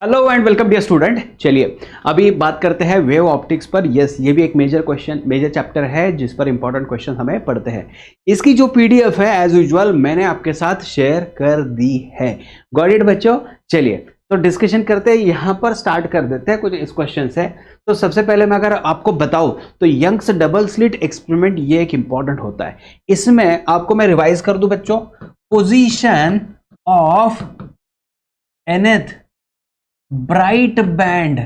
Hello and welcome dear student. चलिए अभी बात करते हैं वेव ऑप्टिक्स पर। यस, ये भी एक मेजर चैप्टर है जिस पर इंपॉर्टेंट क्वेश्चन हमें पढ़ते हैं। इसकी जो पीडीएफ है एज यूजुअल मैंने आपके साथ शेयर कर दी है। गॉट इट बच्चों। चलिए तो डिस्कशन करते हैं, यहाँ पर स्टार्ट कर देते हैं कुछ इस क्वेश्चन से। तो सबसे पहले मैं अगर आपको बताऊं तो यंग्स डबल स्लिट एक्सपेरिमेंट ये एक इंपॉर्टेंट होता है। इसमें आपको मैं रिवाइज कर दूं बच्चों, position of nth bright band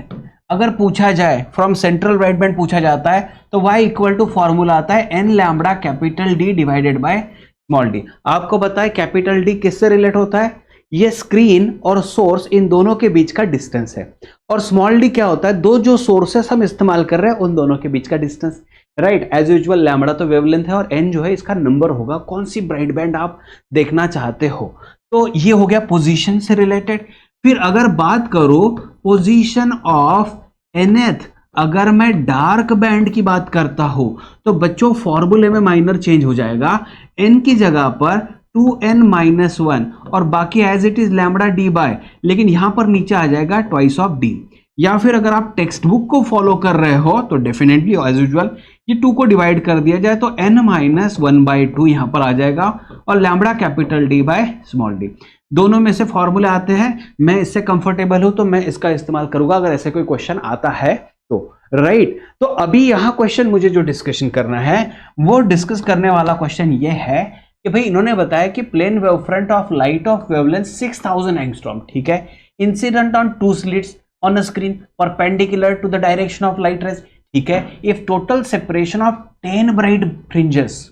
अगर पूछा जाए, फ्रॉम सेंट्रल ब्राइट बैंड पूछा जाता है तो y इक्वल टू फॉर्मूला आता है n lambda capital D divided by small d। आपको बताए कैपिटल D किससे रिलेट होता है? ये स्क्रीन और सोर्स इन दोनों के बीच का डिस्टेंस है। और स्मॉल d क्या होता है? दो जो सोर्सेस हम इस्तेमाल कर रहे हैं उन दोनों के बीच का distance. Right, as usual lambda तो वेवलेंथ है और n जो है इसका नंबर होगा, कौन सी ब्राइट बैंड आप देखना चाहते हो। तो ये हो गया पोजीशन से रिलेटेड। फिर अगर बात करो पोजीशन ऑफ nth, अगर मैं डार्क बैंड की बात करता हूं तो बच्चों फॉर्मूले में माइनर चेंज हो जाएगा। n की जगह पर 2n-1 और बाकी as it is lambda d by, लेकिन यहां पर नीचे आ जाएगा ट्वाइस ऑफ d। या फिर अगर आप टेक्स्ट बुक को फॉलो कर रहे हो तो डेफिनेटली एज यूजुअल ये 2 को डिवाइड कर दिया जाए तो n-1/2 यहां पर आ जाएगा और lambda capital D by small d। दोनों में से फॉर्मूले आते हैं, मैं इससे कंफर्टेबल हूं तो मैं इसका इस्तेमाल करूंगा अगर ऐसे कोई क्वेश्चन आता है तो। राइट, तो अभी यहां क्वेश्चन मुझे जो डिस्कशन करना है वो डिस्कस करने वाला क्वेश्चन ये है कि भाई इन्होंने बताया कि plane wave front of light of wavelength 6000 angstrom, ठीक है, incident on 2 slits on a screen perpendicular to the direction of light rays, ठीक है, if total separation of 10 bright fringes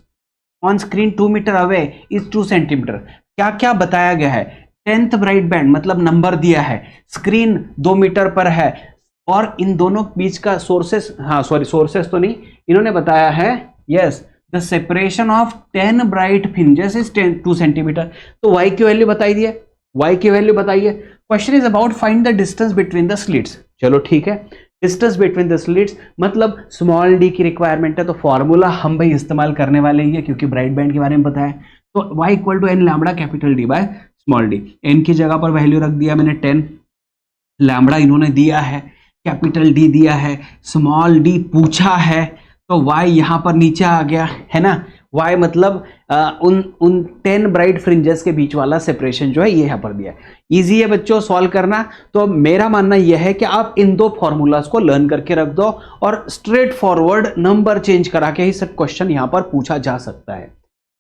on screen 2 metre away is 2 centimetre. क्या क्या बताया गया है? 10th bright band मतलब नंबर दिया है, स्क्रीन 2 मीटर पर है और इन दोनों बीच का सोर्सेस, सोर्सेस तो नहीं, इन्होंने बताया है yes the separation of 10 bright fringes is 2 centimetre. तो y की वैल्यू बताई है, y की वैल्यू बताइए। Question is about find the distance between the slits. चलो ठीक है, डिस्टेंस बिटवीन द स्लिट्स मतलब स्मॉल d की रिक्वायरमेंट है तो फॉर्मूला हम भाई इस्तेमाल करने वाले ही है क्योंकि ब्राइट बैंड के बारे में बताया। तो y equal to n lambda capital D by small d। n की जगह पर वैल्यू रख दिया मैंने 10, लैम्बडा इन्होंने दिया है, कैपिटल D दिया है, स्मॉल d पूछा है तो y यहां पर नीचे आ गया है ना। y मतलब उन 10 ब्राइट फ्रिंजेस के बीच वाला सेपरेशन जो है ये यहां पर दिया है। इजी है बच्चों सॉल्व करना। तो मेरा मानना यह है कि आप इन दो फॉर्मूलाज को लर्न करके रख दो और स्ट्रेट फॉरवर्ड नंबर चेंज करा के ही सब क्वेश्चन यहां पर पूछा जा सकता है।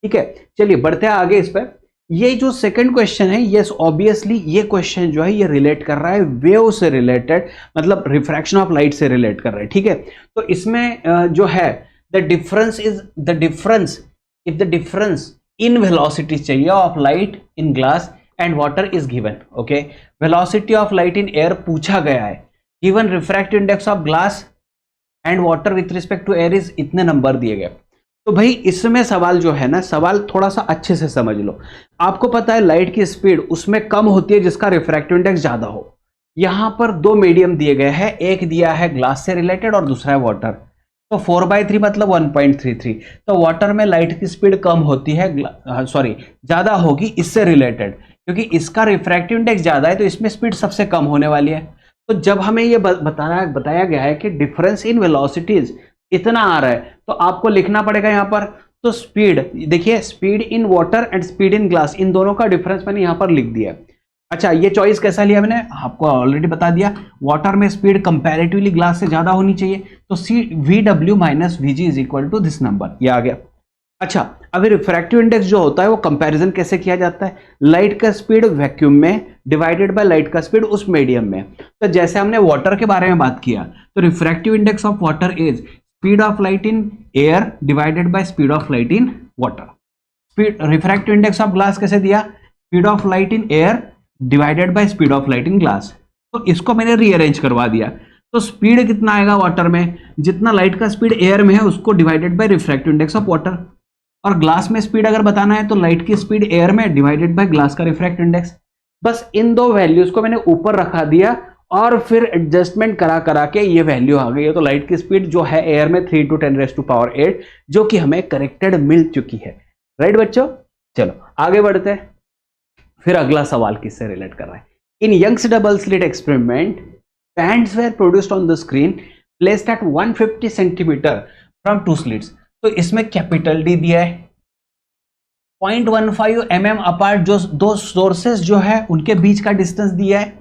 ठीक है, चलिए बढ़ते हैं आगे इस पर। ये जो सेकंड क्वेश्चन है, यस ऑब्वियसली ये क्वेश्चन जो है ये रिलेट कर रहा है वेव से रिलेटेड, मतलब रिफ्रैक्शन ऑफ लाइट से रिलेट कर रहा है। ठीक है, तो इसमें जो है the difference if the difference in velocity चाहिए of light in glass and water is given. Okay, velocity of light in air पूछा गया है, given refractive index of glass and water with respect to air is इतने number दिए गए। तो भाई इसमें सवाल जो है ना, सवाल थोड़ा सा अच्छे से समझ लो। आपको पता है लाइट की स्पीड उसमें कम होती है जिसका रिफ्रैक्टिव इंडेक्स ज्यादा हो। यहां पर दो मीडियम दिए गए हैं, एक दिया है ग्लास से रिलेटेड और दूसरा है वाटर। तो 4/3 मतलब 1.33। तो वाटर में लाइट की स्पीड कम होती है, ज्यादा होगी इससे रिलेटेड, क्योंकि इसका रिफ्रैक्टिव इंडेक्स ज्यादा है तो इसमें स्पीड सबसे कम होने वाली है। तो जब हमें यह बताया गया है कि डिफरेंस इन वेलोसिटीज इतना आ रहा है तो आपको लिखना पड़ेगा यहां पर। तो स्पीड देखिए, speed in water and speed in glass, इन दोनों का डिफरेंस मैंने यहां पर लिख दिया। अच्छा, ये चॉइस कैसा लिया मैंने आपको ऑलरेडी बता दिया। वाटर में स्पीड कंपैरेटिवली ग्लास से ज्यादा होनी चाहिए तो VW minus VG is equal to this number, ये आ गया। अच्छा, अभी रिफ्रैक्टिव इंडेक्स जो होता है वो कंपैरिजन कैसे किया जाता है? लाइट का स्पीड वैक्यूम में डिवाइडेड बाय लाइट का स्पीड उस मीडियम में। तो जैसे हमने वाटर के बारे में बात किया तो refractive index of water is speed of light in air divided by speed of light in water. Speed refractive index of glass कैसे दिया? Speed of light in air divided by speed of light in glass. तो इसको मैंने rearrange करवा दिया। तो speed कितना आएगा वाटर में? जितना लाइट का स्पीड एयर में है उसको divided by refractive index of water. और ग्लास में स्पीड अगर बताना है तो लाइट की स्पीड एयर में डिवाइडेड बाय ग्लास का रिफ्रैक्टिव इंडेक्स। बस इन दो वैल्यूज को मैंने ऊपर रखा दिया और फिर एडजस्टमेंट करा के ये वैल्यू आ गई है। तो लाइट की स्पीड जो है एयर में 3 × 10⁸ जो कि हमें करेक्टेड मिल चुकी है। राइट बच्चों, चलो आगे बढ़ते हैं। फिर अगला सवाल किससे रिलेट कर रहा है? In Young's double slit experiment bands were produced on the screen placed at 150 centimetre from two slits. तो इसमें कैपिटल डी दिया है, 0.15 mm अपार्ट, जो दो सोर्सेस जो है उनके बीच का डिस्टेंस दिया है,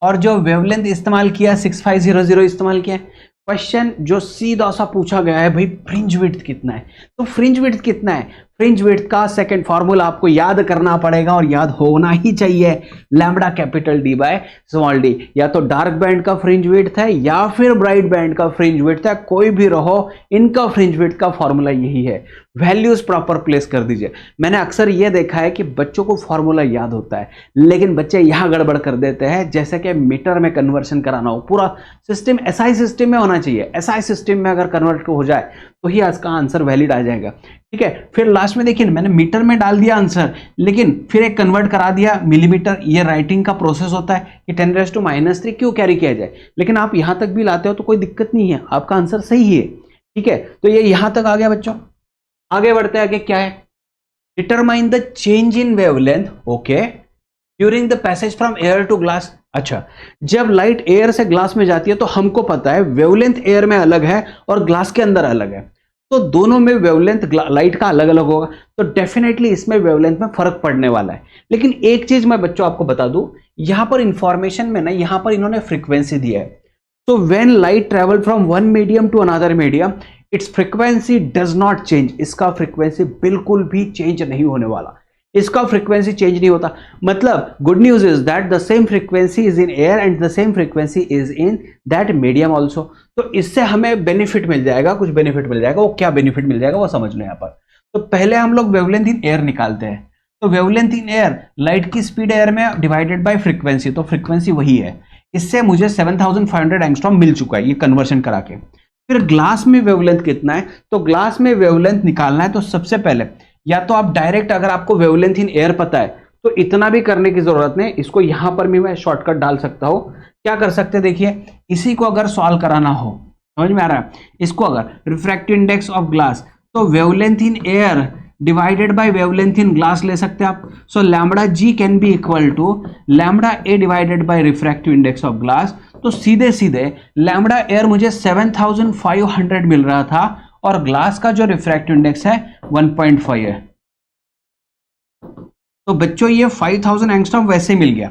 और जो वेवलेंथ इस्तेमाल किया 6500 इस्तेमाल किया। क्वेश्चन जो सीधा सा पूछा गया है, भाई फ्रिंज विड्थ कितना है। तो फ्रिंज विड्थ कितना है, फ्रिंज विड्थ का सेकंड फॉर्मूला आपको याद करना पड़ेगा और याद होना ही चाहिए, lambda capital D by small D. या तो डार्क बैंड का फ्रिंज विड्थ है या फिर ब्राइट बैंड का फ्रिंज विड्थ है, कोई भी रहो, इनका फ्रिंज विड्थ का फॉर्मूला यही है। वैल्यूज प्रॉपर प्लेस कर दीजिए। मैंने अक्सर यह देखा है कि बच्चों को फॉर्मूला याद होता है, लेकिन बच्चे यहां गड़बड़ कर देते हैं, जैसे कि मीटर में कन्वर्शन कराना हो। पूरा सिस्टम एसआई सिस्टम में होना चाहिए, एसआई सिस्टम में अगर कन्वर्ट हो जाए तो ही इसका आंसर वैलिड आ जाएगा। ठीक है, फिर लास्ट में देखिए मैंने मीटर में डाल दिया आंसर, लेकिन फिर एक कन्वर्ट करा दिया मिलीमीटर। ये राइटिंग का प्रोसेस होता है कि 10⁻³ क्यों कैरी किया जाए, लेकिन आप यहां तक भी लाते हो तो कोई दिक्कत नहीं है, आपका आंसर सही है। ठीक है, तो ये यहां तक आ गया बच्चों। आगे बढ़ते हैं, आगे क्या है, determine the change in wavelength okay during the passage from air to glass. अच्छा, जब लाइट एयर से ग्लास में जाती है तो हमको पता है वेवलेंथ एयर में अलग है और ग्लास के अंदर अलग है, तो दोनों में वेवलेंथ लाइट का अलग अलग होगा, तो डेफिनेटली इसमें वेवलेंथ में फर्क पड़ने वाला है। लेकिन एक चीज मैं बच्चों आपको बता दूं, यहां पर इंफॉर्मेशन में ना, यहां पर इन्होंने फ्रीक्वेंसी दिया है। तो when light travel from one medium to another medium its frequency does not change. इसका फ्रीक्वेंसी बिल्कुल भी चेंज नहीं होने वाला, इसका फ्रीक्वेंसी चेंज नहीं होता। मतलब good news is that the same frequency is in air and the same frequency is in that medium also. तो इससे हमें बेनिफिट मिल जाएगा, कुछ बेनिफिट मिल जाएगा। वो क्या बेनिफिट मिल जाएगा वो समझ लो यहां पर। तो पहले हम लोग वेवलेंथ इन एयर निकालते हैं। तो वेवलेंथ इन एयर, लाइट की स्पीड एयर में डिवाइडेड बाय फ्रीक्वेंसी, तो फ्रीक्वेंसी वही है। इससे मुझे 7500 एंगस्ट्रॉम मिल चुका है ये कन्वर्शन करा के। फिर ग्लास में वेवलेंथ कितना है, तो ग्लास में वेवलेंथ निकालना है तो सबसे पहले या तो आप डायरेक्ट, अगर आपको वेवलेंथ इन एयर पता है तो इतना भी करने की जरूरत नहीं, इसको यहां पर भी मैं शॉर्टकट डाल सकता हूं। क्या कर सकते हैं, देखिए इसी को अगर सॉल्व कराना हो, समझ में आ रहा है, इसको अगर रिफ्रैक्टिव इंडेक्स ऑफ ग्लास, तो wavelength in air divided by wavelength in glass ले सकते हैं आप। So lambda G can be equal to lambda A divided by refractive index of glass. तो सीधे सीधे लैम्बडा एयर मुझे 7500 मिल रहा था और ग्लास का जो रिफ्रैक्टिव इंडेक्स है 1.5 है। तो बच्चों ये 5000 एंगस्ट्रॉम वैसे मिल गया।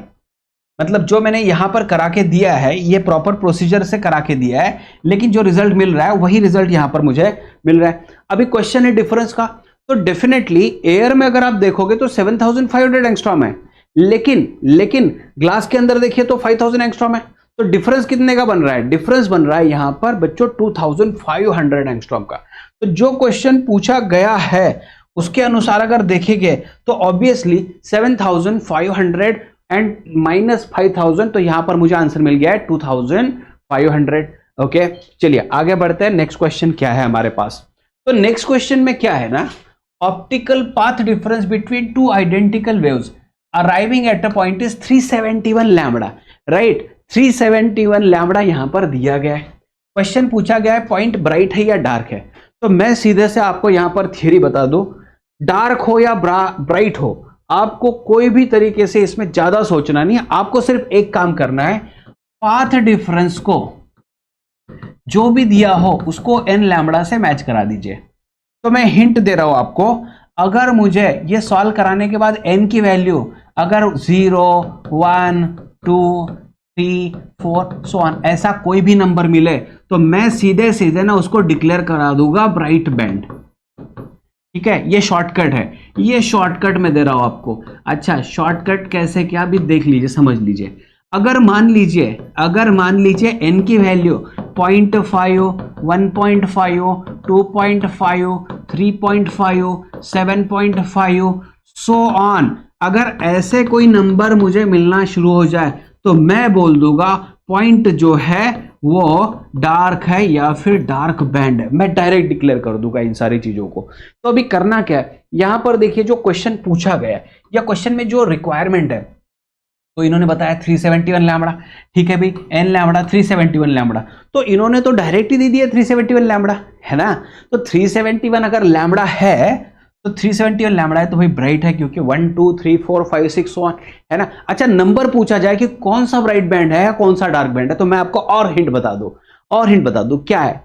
मतलब जो मैंने यहां पर करा के दिया है, ये प्रॉपर प्रोसीजर से करा के दिया है, लेकिन जो रिजल्ट मिल रहा है वही रिजल्ट यहां पर मुझे मिल रहा है। अभी क्वेश्चन है डिफरेंस का, तो डेफिनेटली एयर में अगर आप देखोगे तो 7500 एंगस्ट्रॉम है, लेकिन ग्लास के अंदर देखिए तो 5000 एंगस्ट्रॉम है। तो डिफरेंस कितने का बन रहा है, डिफरेंस बन रहा है यहां पर बच्चों 2500 एंगस्ट्रॉम का। तो जो क्वेश्चन पूछा गया है उसके अनुसार अगर देखेंगे तो ऑब्वियसली 7500 एंड माइनस 5000, तो यहां पर मुझे आंसर मिल गया है 2500। ओके, चलिए आगे बढ़ते हैं। नेक्स्ट क्वेश्चन क्या है हमारे पास, तो नेक्स्ट क्वेश्चन में क्या है ना, optical path difference between two identical waves arriving at a point is 371 lambda, right. 371 lambda यहां पर दिया गया है। क्वेश्चन पूछा गया है पॉइंट ब्राइट है या डार्क है। तो मैं सीधे से आपको यहां पर थियरी बता दूं, डार्क हो या ब्राइट हो, आपको कोई भी तरीके से इसमें ज्यादा सोचना नहीं है। आपको सिर्फ एक काम करना है, पाथ डिफरेंस को जो भी दिया हो उसको n लैम्बडा से मैच करा दीजिए। तो मैं हिंट दे रहा हूं आपको, अगर मुझे ये सॉल्व कराने के बाद n की वैल्यू अगर 0, 1, 2, 3, 4 सो ऑन ऐसा कोई भी नंबर मिले तो मैं सीधे सीधे ना उसको डिक्लेयर करा दूंगा ब्राइट बैंड। ठीक है, ये शॉर्टकट है, ये शॉर्टकट मैं दे रहा हूं आपको। अच्छा, शॉर्टकट कैसे क्या भी देख लीजिए, समझ लीजिए। अगर मान लीजिए n की वैल्यू 0.5, 1.5, 2.5, 3.5, 7.5 सो ऑन, अगर ऐसे कोई नंबर मुझे मिलना शुरू हो जाए तो मैं बोल दूंगा पॉइंट जो है वो डार्क है या फिर डार्क बैंड है। मैं डायरेक्ट डिक्लेयर कर दूंगा इन सारी चीजों को। तो अभी करना क्या है, यहां पर देखिए जो क्वेश्चन पूछा गया है या क्वेश्चन में जो रिक्वायरमेंट है, तो इन्होंने बताया 371 लैम्बडा। ठीक है भाई, n लैम्बडा 371 लैम्बडा, तो इन्होंने तो डायरेक्ट ही दे दिया 371 लैम्बडा, है ना। तो 371 अगर लैम्बडा है तो 370 और लैम्बडा है तो भाई ब्राइट है, क्योंकि 1 2 3 4 5 6 1 है ना। अच्छा, नंबर पूछा जाए कि कौन सा ब्राइट बैंड है या कौन सा डार्क बैंड है, तो मैं आपको और हिंट बता दूं, क्या है।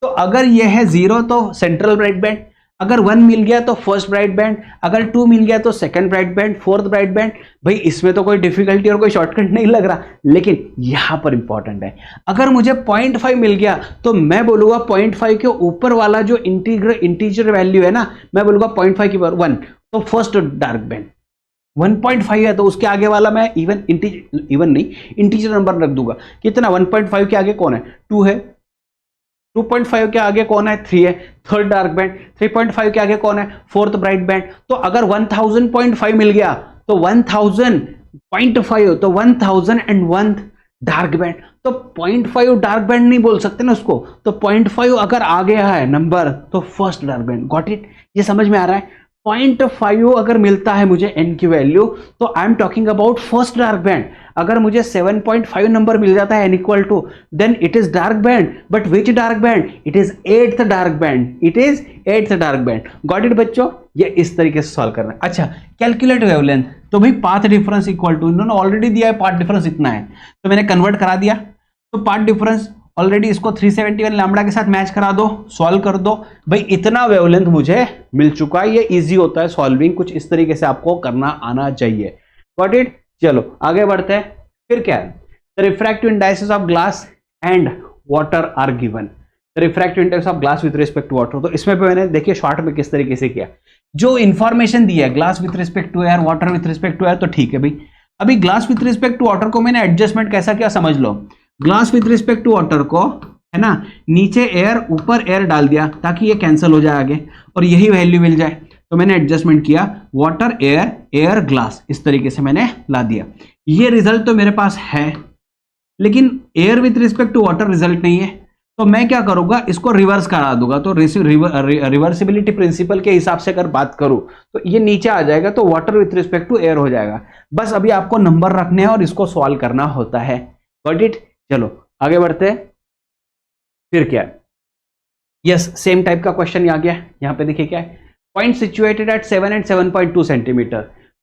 तो अगर ये है 0 तो सेंट्रल ब्राइट बैंड, अगर 1 मिल गया तो फर्स्ट ब्राइट बैंड, अगर 2 मिल गया तो second bright band, fourth bright band. भाई इसमें तो कोई डिफिकल्टी और कोई शॉर्टकट नहीं लग रहा, लेकिन यहां पर इंपॉर्टेंट है, अगर मुझे 0.5 मिल गया तो मैं बोलूंगा 0.5 के ऊपर वाला जो इंटीजर वैल्यू है ना, मैं बोलूंगा 0.5 की 1, तो फर्स्ट डार्क बैंड 1.5 है, तो उसके आगे वाला मैं इवन नहीं इंटीजर नंबर रख दूंगा। कितना? 1.5 के आगे कौन है? 2 है। 2.5 के आगे कौन है? 3 है, थर्ड डार्क बैंड। 3.5 के आगे कौन है? Fourth bright band. तो अगर 1000.5 मिल गया तो 1000.5 तो 1001 डार्क बैंड। तो 0.5 डार्क बैंड नहीं बोल सकते ना उसको, तो 0.5 अगर आ गया है नंबर तो first dark band. Got it? ये समझ में आ रहा है? 0.5 अगर मिलता है मुझे n की वैल्यू, तो I am talking about first dark band. अगर मुझे 7.5 नंबर मिल जाता है n equal to, then it is dark band. But which dark band? It is 8th dark band, it is 8th dark band. Got it बच्चों? ये इस तरीके से सॉल्व करना है। अच्छा, कैलकुलेट वेवलेंथ, तो भाई पाथ डिफरेंस इक्वल टू, इन्होंने ऑलरेडी दिया है पाथ डिफरेंस इतना है, तो मैंने कन्वर्ट करा दिया। तो पाथ डिफरेंस ऑलरेडी इसको 371 लैम्बडा के साथ मैच करा दो, सॉल्व कर दो। भाई इतना वेवलेंथ मुझे मिल चुका है। ये इजी होता है सॉल्विंग, कुछ इस तरीके से आपको करना आना चाहिए। Got it? चलो आगे बढ़ते हैं। फिर क्या है? The refractive indices of glass and water are given. Refractive index of glass with respect to water, तो इसमें मैंने देखिए शॉर्ट में किस तरीके से किया। जो इंफॉर्मेशन दी है glass with respect to air, water with respect to air, तो ठीक है भाई। अभी glass with respect to water को मैंने एडजस्टमेंट कैसा किया समझ लो। Glass with respect to water को, है ना, नीचे एयर ऊपर एयर डाल दिया ताकि ये कैंसिल हो जाए आगे और यही वैल्यू मिल जाए। तो मैंने एडजस्टमेंट किया, वाटर एयर, एयर ग्लास, इस तरीके से मैंने ला दिया। ये रिजल्ट तो मेरे पास है, लेकिन air with respect to water result नहीं है, तो मैं क्या करूंगा, इसको रिवर्स करा दूंगा। तो रिवर्सिबिलिटी प्रिंसिपल के हिसाब से अगर बात करूं तो ये नीचे आ जाएगा, तो water with respect to air हो जाएगा। बस अभी आपको नंबर रखने हैं और इसको सॉल्व करना होता है। Got it? चलो आगे बढ़ते हैं। फिर क्या है? यस, सेम टाइप का क्वेश्चन आ गया। यहां पे देखिए क्या है, point situated at 7 and 7.2 centimetre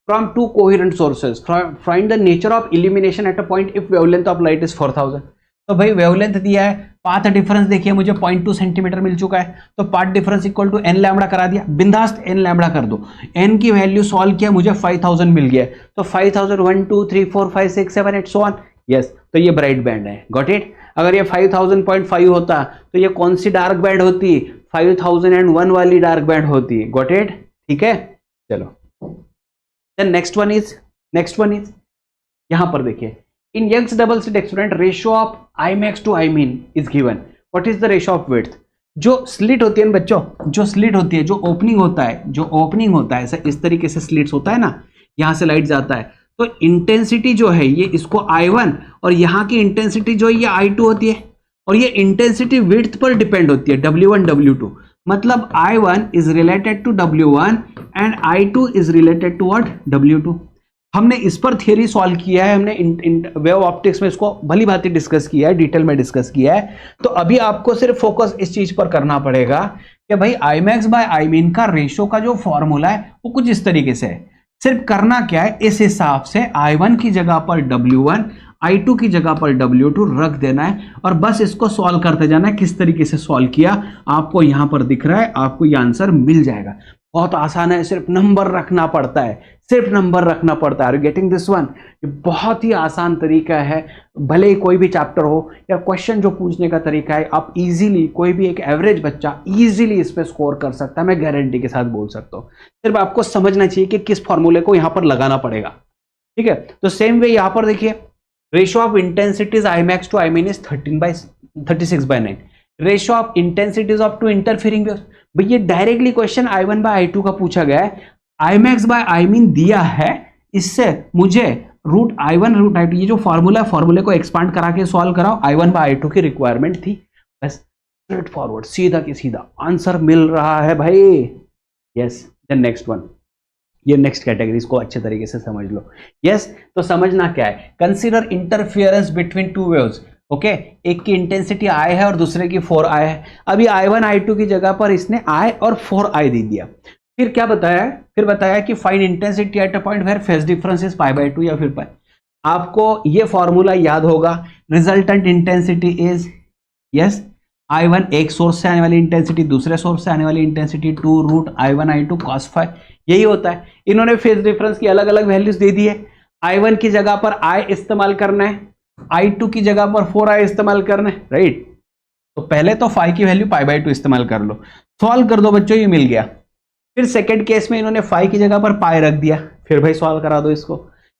from to coherent sources, find the nature of illumination eight a point if wavelength of light is 4000। तो भाई वेवलेंथ दिया है, पाथ डिफरेंस देखिए मुझे 0.2 सेंटीमीटर मिल चुका है, तो path difference equal to n lambda करा दिया, बिंदास्त n लैम्बडा कर दो। n की वैल्यू सॉल्व किया, मुझे 5000 मिल गया, तो 5000 1 2 3 4 5 6 7 8 so on। यस, तो ये ब्राइट बैंड है। Got it? अगर ये 5000.5 होता तो ये कौन सी डार्क बैंड होती? 5001 वाली डार्क बैंड होती। Got it? ठीक है, चलो देन नेक्स्ट वन इज यहां पर देखिए, in Young's double slit experiment ratio of Imax to Imin is given. What is the ratio of width? जो स्लिट होती है बच्चों, जो स्लिट होती है, जो ओपनिंग होता है, ऐसा इस तरीके से स्लिट्स होता है ना, यहां से लाइट जाता है, तो इंटेंसिटी जो है ये इसको I1 और यहाँ की इंटेंसिटी जो है ये I2 होती है, और ये इंटेंसिटी विड्थ पर डिपेंड होती है, W1 W2। मतलब I1 is related to W1 and I2 is related to what? W2। हमने इस पर थियरी सॉल्व किया है, हमने वेव ऑप्टिक्स में इसको भली भांति डिस्कस किया है, डिटेल में डिस्कस किया है। तो अभी आपको सिर्फ फोकस इस चीज पर करना पड़ेगा कि भाई Imax बाय Imin का रेशियो का जो फॉर्मूला है वो कुछ इस तरीके से है। सिर्फ करना क्या है, इस हिसाब से I1 की जगह पर W1, I2 की जगह पर W2 रख देना है और बस इसको सॉल्व करते जाना है। किस तरीके से सॉल्व किया आपको यहां पर दिख रहा है, आपको ये आंसर मिल जाएगा। बहुत आसान है, सिर्फ नंबर रखना पड़ता है, सिर्फ नंबर रखना पड़ता है। Are you getting this one? ये बहुत ही आसान तरीका है, भले ही कोई भी चैप्टर हो या क्वेश्चन जो पूछने का तरीका है, आप इजीली, कोई भी एक एवरेज बच्चा इजीली इस पे स्कोर कर सकता है, मैं गारंटी के साथ बोल सकता हूँ। सिर्फ आपको समझना चाहिए कि किस फॉर्मूले को यहाँ पर लगाना पड़ेगा। ठीक है, तो सेम वे यहाँ पर देखिए, ratio of intensities Imax to Imin is 36/9। Ratio of intensities of two interfering waves, भाई ये directly question I1 bye I2 का पूछा गया है, Imax बाय Imin दिया है, इससे मुझे रूट I1 रूट I2 ये जो फॉर्मूला है, फॉर्मूले को एक्सपांड करा के सॉल्व कराओ। I1 बाय I2 की रिक्वायरमेंट थी, बस स्ट्रेट फॉरवर्ड, सीधा की सीधा आंसर मिल रहा है भाई। यस, देन नेक्स्ट वन, ये नेक्स्ट कैटेगरी, इसको अच्छे तरीके से समझ लो। यस, तो समझना क्या है, consider interference between two waves. Okay, एक की इंटेंसिटी I है और दूसरे की 4I है। अभी I1 I2 की जगह पर इसने I और 4I दे दिया, फिर क्या बताया है, फिर बताया कि find intensity at a point where phase difference is π/2 या फिर पाई। आपको ये फॉर्मूला याद होगा, resultant intensity is yes I1 एक सोर्स से आने वाली इंटेंसिटी, दूसरे सोर्स से आने वाली intensity 2√I1 I2 cos phi, यही होता है। इन्होंने फेज डिफरेंस की अलग अलग वैल्यूज दे दी है। I1 की जगह पर I इस्तेमाल करना है, I2 की जगह पर 4I इस्तेमाल करना है, राइट। तो पहले तो फाई की वैल्यू π/2 इस्तेमाल कर लो, सॉल्व कर दो बच्चों, ये मिल गया। फिर सेकंड केस में इन्होंने फाई की जगह पर पाई रख दिया, फिर भाई सॉल्व करा दो इसको,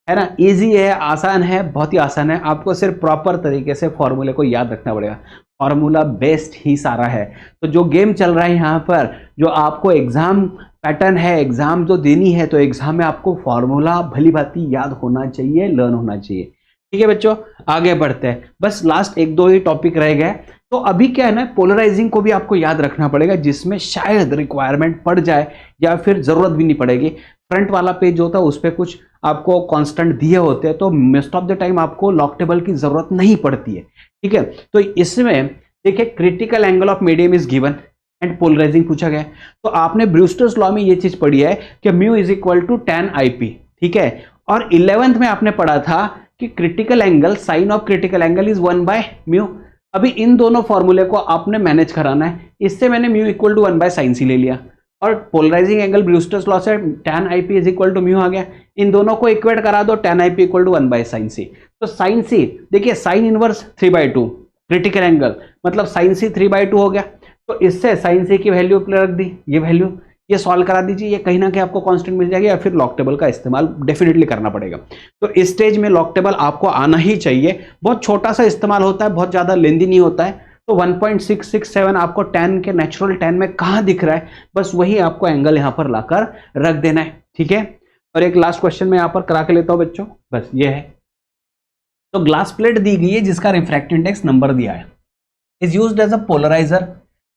है ना। इजी है, आसान है, बहुत ही आसान है। आपको सिर्फ प्रॉपर तरीके से फॉर्मूले को याद रखना पड़ेगा, फॉर्मूला बेस्ड ही सारा है। तो जो गेम चल रहा है यहाँ पर, जो आपको एग्जाम पैटर्न है, एग्जाम जो देनी है, तो एग्जाम में आपको फॉर्मूला भली भांति याद होना चाहिए, लर्न होना चाहिए। ठीक है बच्चों, आगे बढ़ते हैं। बस लास्ट एक दो ही टॉपिक रह गए। तो अभी क्या है ना, पोलराइजिंग को भी आपको याद रखना पड़ेगा, जिसमें शायद रिक्वायरमेंट पड़ जाए या फिर जरूरत भी नहीं पड़ेगी। फ्रंट वाला पेज होता है उस पर कुछ आपको कांस्टेंट दिए होते हैं, तो मोस्ट ऑफ द टाइम आपको लॉक टेबल की जरूरत नहीं पड़ती है। ठीक है, तो इसमें देखिए critical angle of medium is given and polarising पूछा गया। तो आपने ब्रूस्टर्स लॉ में ये चीज पढ़ी है कि mu is equal to tan IP। ठीक है, और 11th में आपने पढ़ा था कि critical angle, sine of critical angle is 1/μ। अभी इन दोनों फॉर्मूले को आपने मैनेज कराना है। इससे मैंने mu equal to 1/sin c ले लिया, और पोलराइजिंग एंगल ब्रूस्टर्स लॉ से tan IP is equal to mu आ गया। इन दोनों को इक्वेट करा दो, tan IP equal to 1/sin c। तो sin c देखिए, साइन इनवर्स 3/2 क्रिटिकल एंगल, मतलब sin c 3/2 हो गया। तो इससे sin c की वैल्यू रख दी, ये वैल्यू, ये सॉल्व करा दीजिए, ये कहीं ना कहीं आपको कांस्टेंट मिल जाएगी, या फिर लॉक टेबल का इस्तेमाल डेफिनेटली करना पड़ेगा। तो इस स्टेज में लॉक टेबल आपको आना ही चाहिए। बहुत छोटा सा इस्तेमाल होता है, बहुत ज्यादा लेंदी नहीं होता है। तो 1.667 आपको tan के नेचुरल tan में कहां दिख रहा है, बस वही आपको एंगल यहां पर लाकर रख देना है। ठीक है, और एक लास्ट क्वेश्चन मैं यहां पर करा के लेता हूं बच्चों, बस ये है। तो ग्लास प्लेट दी गई है जिसका रिफ्रैक्टिव इंडेक्स नंबर दिया है, is used as a polariser.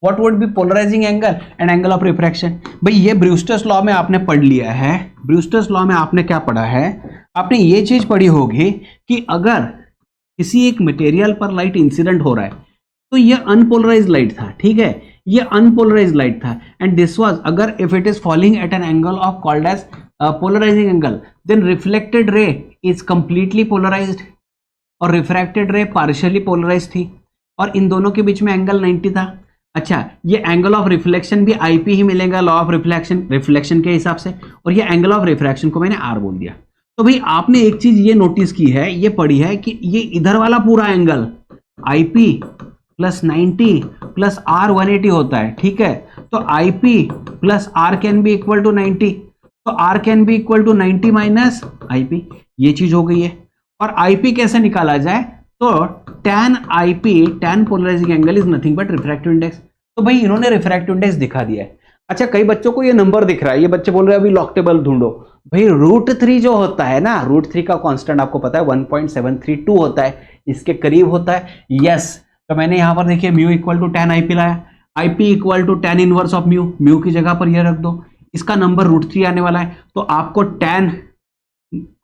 What would be polarising angle and angle of refraction. भाई ये ब्रूस्टर्स लॉ में आपने पढ़ लिया है। ब्रूस्टर्स लॉ में आपने क्या पढ़ा है, आपने ये चीज पढ़ी होगी कि अगर किसी एक मटेरियल पर लाइट इंसिडेंट हो रहा है तो ये अनपोलराइज्ड लाइट था। ठीक है, ये अनपोलराइज्ड लाइट था, एंड दिस वाज, अगर if it is falling at an angle of called as polarising angle, then reflected ray is completely polarised और रिफ्रैक्टेड रे पार्शियली पोलराइज्ड थी, और इन दोनों के बीच में एंगल 90 था। अच्छा, ये एंगल ऑफ रिफ्लेक्शन भी IP ही मिलेगा लॉ ऑफ रिफ्लेक्शन के हिसाब से, और ये एंगल ऑफ रिफ्रैक्शन को मैंने R बोल दिया। तो भाई आपने एक चीज ये नोटिस की है, ये पढ़ी है कि ये इधर वाला पूरा angle IP plus 90 plus R 180 होता है। ठीक है, तो IP plus R can be equal to 90, तो R can be equal to 90 minus IP, ये चीज हो गई है। और IP कैसे निकाला जाए, तो tan IP, tan polarising angle is nothing but refractive index. तो भाई इन्होंने रिफ्रैक्टिव इंडेक्स दिखा दिया है। अच्छा, कई बच्चों को ये नंबर दिख रहा है, ये बच्चे बोल रहे हैं अभी लॉक टेबल ढूंढो। भाई √3 जो होता है ना, √3 का कांस्टेंट आपको पता है 1.732 होता है, इसके करीब होता है। यस, तो मैंने यहां पर देखिए mu equal to tan IP लाया, IP equal to tan inverse of mu, mu की जगह पर यह रख दो, इसका नंबर √3 आने वाला है। तो आपको tan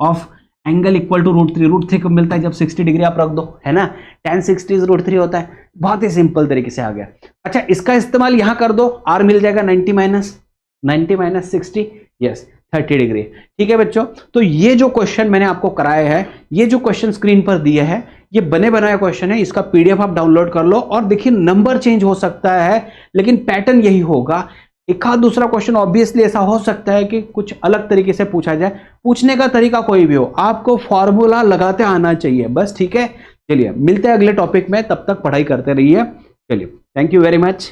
of angle equal to √3 कब मिलता है, जब 60 डिग्री आप रख दो, है ना। tan 60 √3 होता है, बहुत ही सिंपल तरीके से आ गया। अच्छा, इसका इस्तेमाल यहां कर दो, R मिल जाएगा 90 माइनस 60, यस 30 डिग्री। ठीक है बच्चों, तो ये जो क्वेश्चन मैंने आपको कराया है, ये जो क्वेश्चन स्क्रीन पर दिए है, ये बने बनाया क्वेश्चन है, इसका PDF आप डाउनलोड कर लो। और देखिए नंबर चेंज हो सकता है, लेकिन पैटर्न यही होगा। एक आध दूसरा क्वेश्चन ऑब्वियसली ऐसा हो सकता है कि कुछ अलग तरीके से पूछा जाए, पूछने का तरीका कोई भी हो, आपको फॉर्मूला लगाते आना चाहिए बस। ठीक है, चलिए मिलते हैं अगले टॉपिक में, तब तक पढ़ाई करते रहिए। चलिए, थैंक यू वेरी मच।